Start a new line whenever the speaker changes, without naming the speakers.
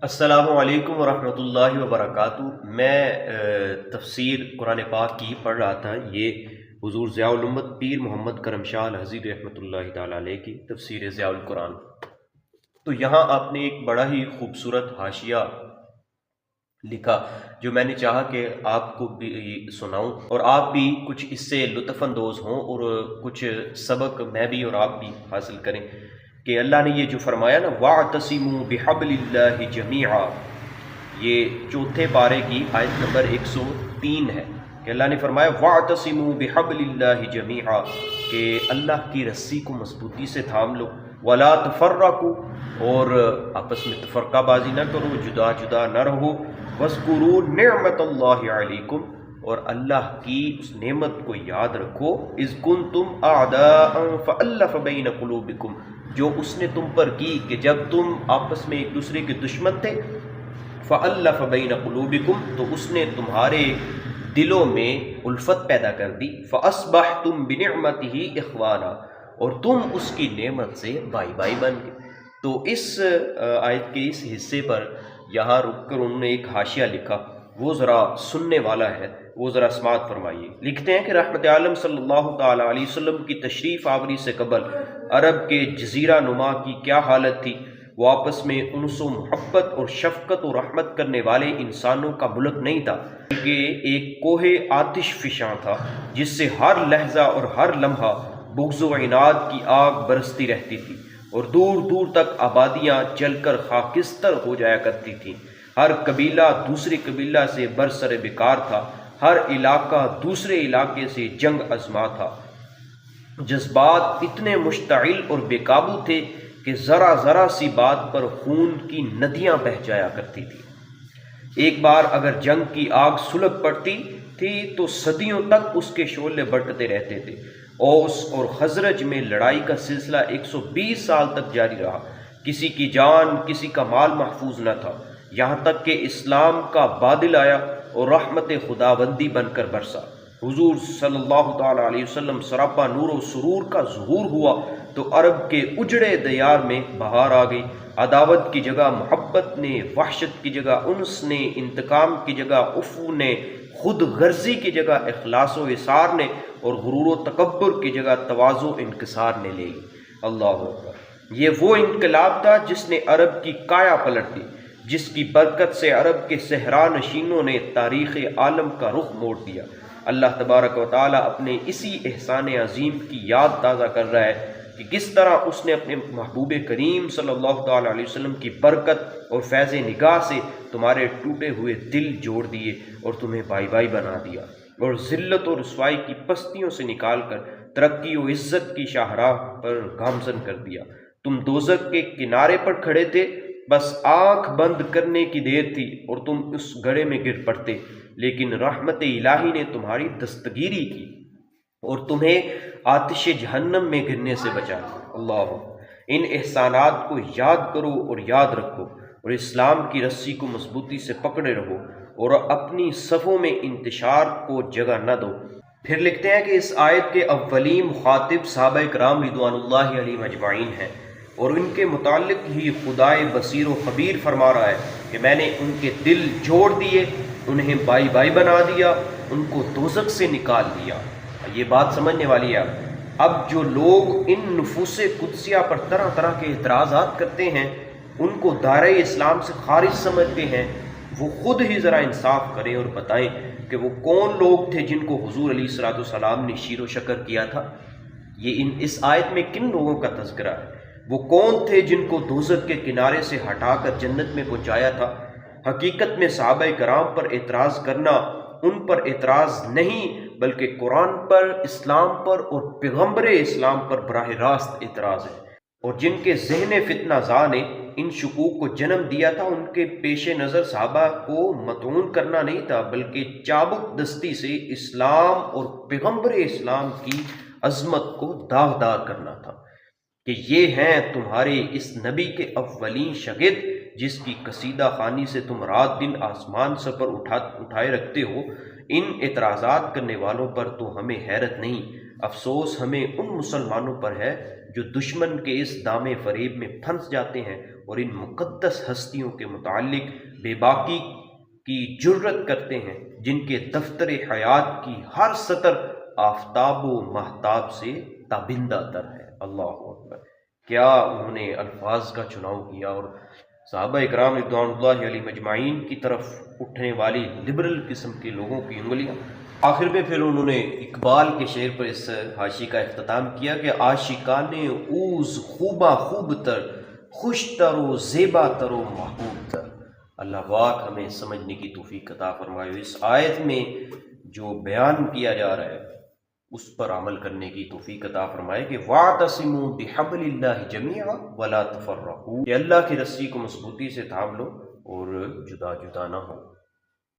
السلام علیکم ورحمۃ اللہ وبرکاتہ۔ میں تفسیر قرآن پاک کی پڑھ رہا تھا۔ یہ حضور ضیاء الامت پیر محمد کرم شاہ الحضری رحمۃ اللہ تعالیٰ علیہ کی تفسیر ضیاء القرآن۔ تو یہاں آپ نے ایک بڑا ہی خوبصورت حاشیہ لکھا جو میں نے چاہا کہ آپ کو بھی سناؤں اور آپ بھی کچھ اس سے لطف اندوز ہوں اور کچھ سبق میں بھی اور آپ بھی حاصل کریں کہ اللہ نے یہ جو فرمایا نا وَاعْتَصِمُوا بِحَبْلِ اللَّهِ جَمِيعًا، یہ چوتھے پارے کی آیت نمبر 103 ہے کہ اللہ نے فرمایا وَاعْتَصِمُوا بِحَبْلِ اللَّهِ جَمِيعًا کہ اللہ کی رسی کو مضبوطی سے تھام لو، وَلَا تَفَرَّقُوا اور آپس میں تفرقہ بازی نہ کرو، جدا جدا نہ رہو، وَاذْكُرُوا نِعْمَةَ اللَّهِ عَلَيْكُمْ اور اللہ کی اس نعمت کو یاد رکھو، اِذْ كُنْتُمْ أَعْدَاءً فَأَلَّفَ بَيْنَ قُلُوبِكُمْ جو اس نے تم پر کی کہ جب تم آپس میں ایک دوسرے کے دشمن تھے، فَأَلَّفَ بَيْنَ قُلُوبِكُمْ تو اس نے تمہارے دلوں میں الفت پیدا کر دی، فَأَصْبَحْتُمْ بِنِعْمَتِهِ إِخْوَانًا اور تم اس کی نعمت سے بھائی بھائی بن گئے۔ تو اس آیت کے اس حصے پر یہاں رک کر انہوں نے ایک حاشیہ لکھا، وہ ذرا سننے والا ہے، وہ ذرا سماعت فرمائیے۔ لکھتے ہیں کہ رحمت عالم صلی اللہ تعالی علیہ وسلم کی تشریف آوری سے قبل عرب کے جزیرہ نما کی کیا حالت تھی؟ وہ آپس میں انس و محبت اور شفقت و رحمت کرنے والے انسانوں کا ملک نہیں تھا، بلکہ ایک کوہ آتش فشاں تھا جس سے ہر لحظہ اور ہر لمحہ بغض و عناد کی آگ برستی رہتی تھی اور دور دور تک آبادیاں جل کر خاکستر ہو جایا کرتی تھیں۔ ہر قبیلہ دوسرے قبیلہ سے برسر بیکار تھا، ہر علاقہ دوسرے علاقے سے جنگ ازما تھا۔ جذبات اتنے مشتعل اور بے قابو تھے کہ ذرا ذرا سی بات پر خون کی ندیاں بہہ جایا کرتی تھی۔ ایک بار اگر جنگ کی آگ سلگ پڑتی تھی تو صدیوں تک اس کے شعلے بھڑکتے رہتے تھے۔ اوس اور خزرج میں لڑائی کا سلسلہ 120 سال تک جاری رہا، کسی کی جان کسی کا مال محفوظ نہ تھا، یہاں تک کہ اسلام کا بادل آیا اور رحمت خداوندی بن کر برسا۔ حضور صلی اللہ تعالی علیہ وسلم سراپا نور و سرور کا ظہور ہوا تو عرب کے اجڑے دیار میں بہار آ گئی۔ عداوت کی جگہ محبت نے، وحشت کی جگہ انس نے، انتقام کی جگہ عفو نے، خود غرضی کی جگہ اخلاص و اثار نے اور غرور و تکبر کی جگہ تواضع و انکسار نے لے لی۔ اللہ اکبر۔ یہ وہ انقلاب تھا جس نے عرب کی کایا پلٹ دی، جس کی برکت سے عرب کے صحرا نشینوں نے تاریخ عالم کا رخ موڑ دیا۔ اللہ تبارک و تعالیٰ اپنے اسی احسان عظیم کی یاد تازہ کر رہا ہے کہ کس طرح اس نے اپنے محبوب کریم صلی اللہ تعالیٰ علیہ وسلم کی برکت اور فیض نگاہ سے تمہارے ٹوٹے ہوئے دل جوڑ دیے اور تمہیں بھائی بھائی بنا دیا اور ذلت اور رسوائی کی پستیوں سے نکال کر ترقی و عزت کی شاہراہ پر گامزن کر دیا۔ تم دوزخ کے کنارے پر کھڑے تھے، بس آنکھ بند کرنے کی دیر تھی اور تم اس گڑھے میں گر پڑتے، لیکن رحمت الہی نے تمہاری دستگیری کی اور تمہیں آتش جہنم میں گرنے سے بچایا۔ اللہ، ان احسانات کو یاد کرو اور یاد رکھو اور اسلام کی رسی کو مضبوطی سے پکڑے رہو اور اپنی صفوں میں انتشار کو جگہ نہ دو۔ پھر لکھتے ہیں کہ اس آیت کے اولین مخاطب صحابہ کرام رضوان اللہ علیہم اجمعین ہیں اور ان کے متعلق ہی خدائے بصیر و خبیر فرما رہا ہے کہ میں نے ان کے دل جوڑ دیے، انہیں بھائی بھائی بنا دیا، ان کو دوزخ سے نکال دیا۔ یہ بات سمجھنے والی ہے۔ اب جو لوگ ان نفوس قدسیہ پر طرح طرح کے اعتراضات کرتے ہیں، ان کو دائرہ اسلام سے خارج سمجھتے ہیں، وہ خود ہی ذرا انصاف کریں اور بتائیں کہ وہ کون لوگ تھے جن کو حضور علیہ الصلوۃ والسلام نے شیر و شکر کیا تھا۔ یہ اس آیت میں کن لوگوں کا تذکرہ ہے؟ وہ کون تھے جن کو دوزخ کے کنارے سے ہٹا کر جنت میں پہنچایا تھا؟ حقیقت میں صحابہ کرام پر اعتراض کرنا ان پر اعتراض نہیں بلکہ قرآن پر، اسلام پر اور پیغمبر اسلام پر براہ راست اعتراض ہے، اور جن کے ذہن فتنہ زا نے ان شکوک کو جنم دیا تھا، ان کے پیش نظر صحابہ کو مطعون کرنا نہیں تھا بلکہ چابک دستی سے اسلام اور پیغمبر اسلام کی عظمت کو داغدار کرنا تھا کہ یہ ہیں تمہارے اس نبی کے اولین شاگرد جس کی قصیدہ خوانی سے تم رات دن آسمان سفر اٹھائے رکھتے ہو۔ ان اعتراضات کرنے والوں پر تو ہمیں حیرت نہیں افسوس ہمیں ان مسلمانوں پر ہے جو دشمن کے اس دام فریب میں پھنس جاتے ہیں اور ان مقدس ہستیوں کے متعلق بے باکی کی جرت کرتے ہیں جن کے دفتر حیات کی ہر سطر آفتاب و مہتاب سے تابندہ تر ہے۔ اللہ اکبر! کیا انہوں نے الفاظ کا چناؤ کیا، اور صحابہ اکرام رضوان اللہ علیہ مجمعین کی طرف اٹھنے والی لبرل قسم کے لوگوں کی انگلیاں۔ آخر میں پھر انہوں نے اقبال کے شعر پر اس حاشی کا اختتام کیا کہ عاشقان اوز خوبا خوب تر، خوش تر و زیبا تر و محبوب تر۔ اللہ پاک ہمیں سمجھنے کی توفیق عطا فرمائے۔ اس آیت میں جو بیان کیا جا رہا ہے اس پر عمل کرنے کی توفیق عطا فرمائے کہ وَاعْتَصِمُوا بِحَبْلِ اللَّهِ جَمِيعًا وَلَا تَفَرَّقُوا، کہ اللہ کی رسی کو مضبوطی سے تھام لو اور جدا جدا نہ ہو۔